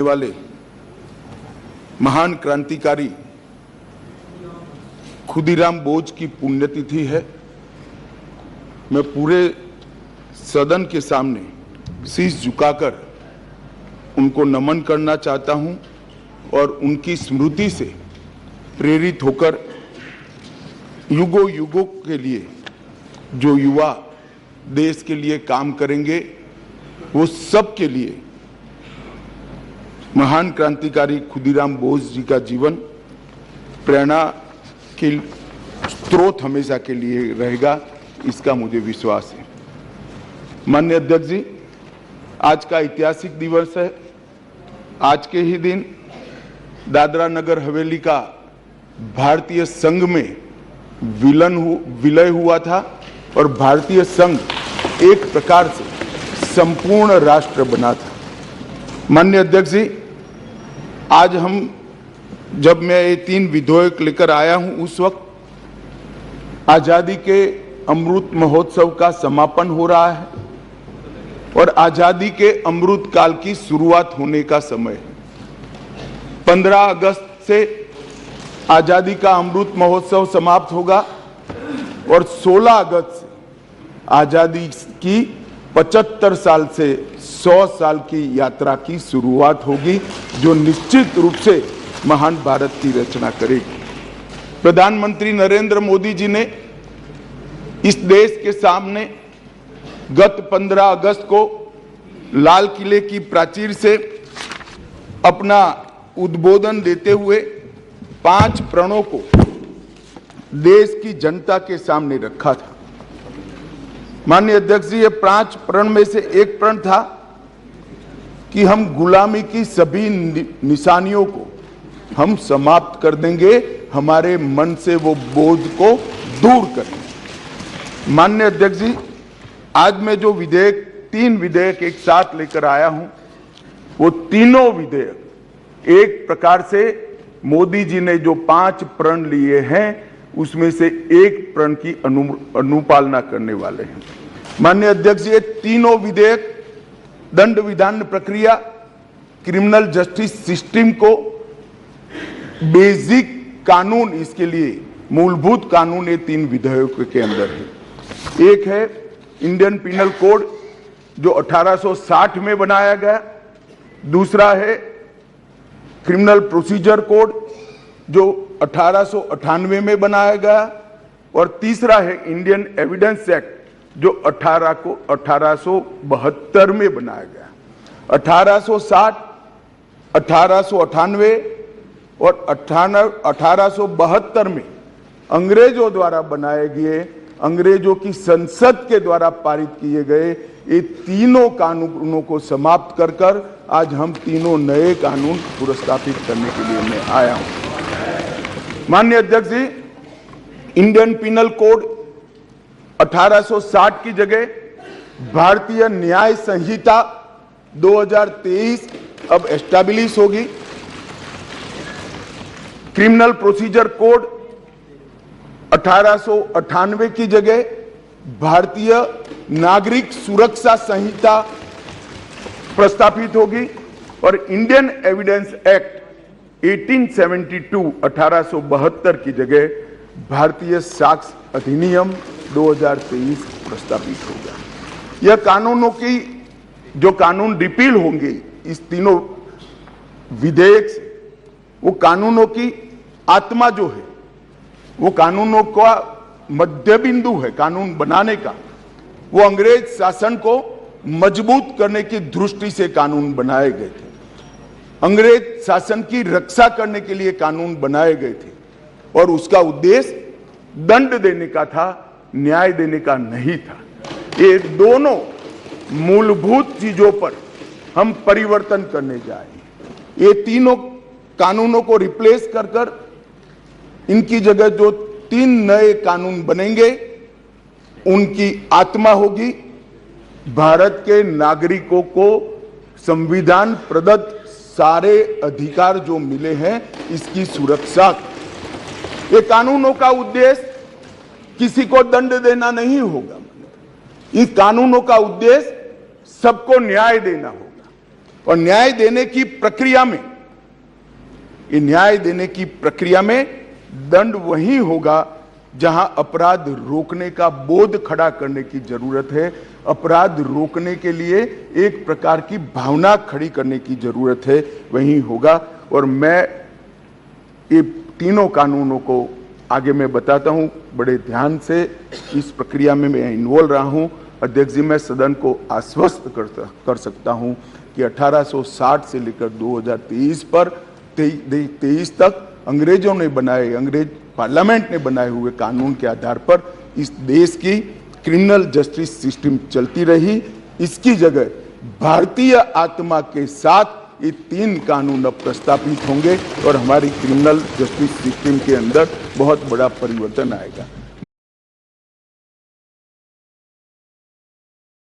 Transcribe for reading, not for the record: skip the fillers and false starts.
वाले महान क्रांतिकारी खुदीराम बोस की पुण्यतिथि है। मैं पूरे सदन के सामने शीश झुकाकर उनको नमन करना चाहता हूं और उनकी स्मृति से प्रेरित होकर युगों युगों के लिए जो युवा देश के लिए काम करेंगे वो सब के लिए महान क्रांतिकारी खुदीराम बोस जी का जीवन प्रेरणा के स्रोत हमेशा के लिए रहेगा, इसका मुझे विश्वास है। माननीय अध्यक्ष जी, आज का ऐतिहासिक दिवस है। आज के ही दिन दादरा नगर हवेली का भारतीय संघ में विलय हुआ था और भारतीय संघ एक प्रकार से संपूर्ण राष्ट्र बना था। माननीय अध्यक्ष जी, आज जब मैं ये 3 विधेयक लेकर आया हूं, उस वक्त आजादी के अमृत महोत्सव का समापन हो रहा है और आजादी के अमृत काल की शुरुआत होने का समय है। 15 अगस्त से आजादी का अमृत महोत्सव समाप्त होगा और 16 अगस्त से आजादी की 75 साल से 100 साल की यात्रा की शुरुआत होगी, जो निश्चित रूप से महान भारत की रचना करेगी। प्रधानमंत्री नरेंद्र मोदी जी ने इस देश के सामने गत 15 अगस्त को लाल किले की प्राचीर से अपना उद्बोधन देते हुए 5 प्रणों को देश की जनता के सामने रखा था। माननीय अध्यक्ष जी, ये 5 प्रण में से एक प्रण था कि हम गुलामी की सभी निशानियों को हम समाप्त कर देंगे, हमारे मन से वो बोझ को दूर करेंगे। माननीय अध्यक्ष जी, आज मैं जो 3 विधेयक एक साथ लेकर आया हूं, वो तीनों विधेयक एक प्रकार से मोदी जी ने जो 5 प्रण लिए हैं उसमें से एक प्रण की अनुपालना करने वाले हैं। माननीय अध्यक्ष जी, ये तीनों विधेयक दंड विधान प्रक्रिया, क्रिमिनल जस्टिस सिस्टम को बेसिक कानून, इसके लिए मूलभूत कानून ये 3 विधेयकों के अंदर है। एक है इंडियन पिनल कोड जो 1860 में बनाया गया, दूसरा है क्रिमिनल प्रोसीजर कोड जो 1898 में बनाया गया और तीसरा है इंडियन एविडेंस एक्ट जो 1872 में बनाया गया। 1860, 1898 और 1872 में अंग्रेजों द्वारा बनाए गए, अंग्रेजों की संसद के द्वारा पारित किए गए ये तीनों कानूनों को समाप्त कर आज हम तीनों नए कानून पुरस्कृत करने के लिए मैं आया हूं। माननीय अध्यक्ष जी, इंडियन पिनल कोड 1860 की जगह भारतीय न्याय संहिता 2023 अब एस्टैब्लिश होगी। क्रिमिनल प्रोसीजर कोड 1898 की जगह भारतीय नागरिक सुरक्षा संहिता प्रस्तावित होगी और इंडियन एविडेंस एक्ट 1872 की जगह भारतीय साक्ष्य अधिनियम 2023 प्रस्तावित होगा। यह कानूनों की जो कानून रिपील होंगे इस तीनों विधेयक से, वो कानूनों की आत्मा जो है, वो कानूनों का मध्य बिंदु है कानून बनाने का, वो अंग्रेज शासन को मजबूत करने की दृष्टि से कानून बनाए गए थे। अंग्रेज शासन की रक्षा करने के लिए कानून बनाए गए थे और उसका उद्देश्य दंड देने का था, न्याय देने का नहीं था। ये दोनों मूलभूत चीजों पर हम परिवर्तन करने जा रहे हैं। ये तीनों कानूनों को रिप्लेस कर इनकी जगह जो 3 नए कानून बनेंगे, उनकी आत्मा होगी भारत के नागरिकों को संविधान प्रदत्त सारे अधिकार जो मिले हैं इसकी सुरक्षा। ये कानूनों का उद्देश्य किसी को दंड देना नहीं होगा, इस कानूनों का उद्देश्य सबको न्याय देना होगा। और न्याय देने की प्रक्रिया में, ये न्याय देने की प्रक्रिया में दंड वही होगा जहां अपराध रोकने का बोध खड़ा करने की जरूरत है, अपराध रोकने के लिए एक प्रकार की भावना खड़ी करने की जरूरत है, वही होगा। और मैं ये तीनों कानूनों को आगे मैं बताता हूं, बड़े ध्यान से इस प्रक्रिया में मैं इन्वॉल्व रहा हूं। अध्यक्ष जी, मैं सदन को आश्वस्त कर सकता हूं कि 1860 से लेकर 2023 पर 23 तक अंग्रेजों ने बनाए, अंग्रेज पार्लियामेंट ने बनाए हुए कानून के आधार पर इस देश की क्रिमिनल जस्टिस सिस्टम चलती रही। इसकी जगह भारतीय आत्मा के साथ ये 3 कानून अब प्रस्तावित होंगे और हमारी क्रिमिनल जस्टिस सिस्टम के अंदर बहुत बड़ा परिवर्तन आएगा।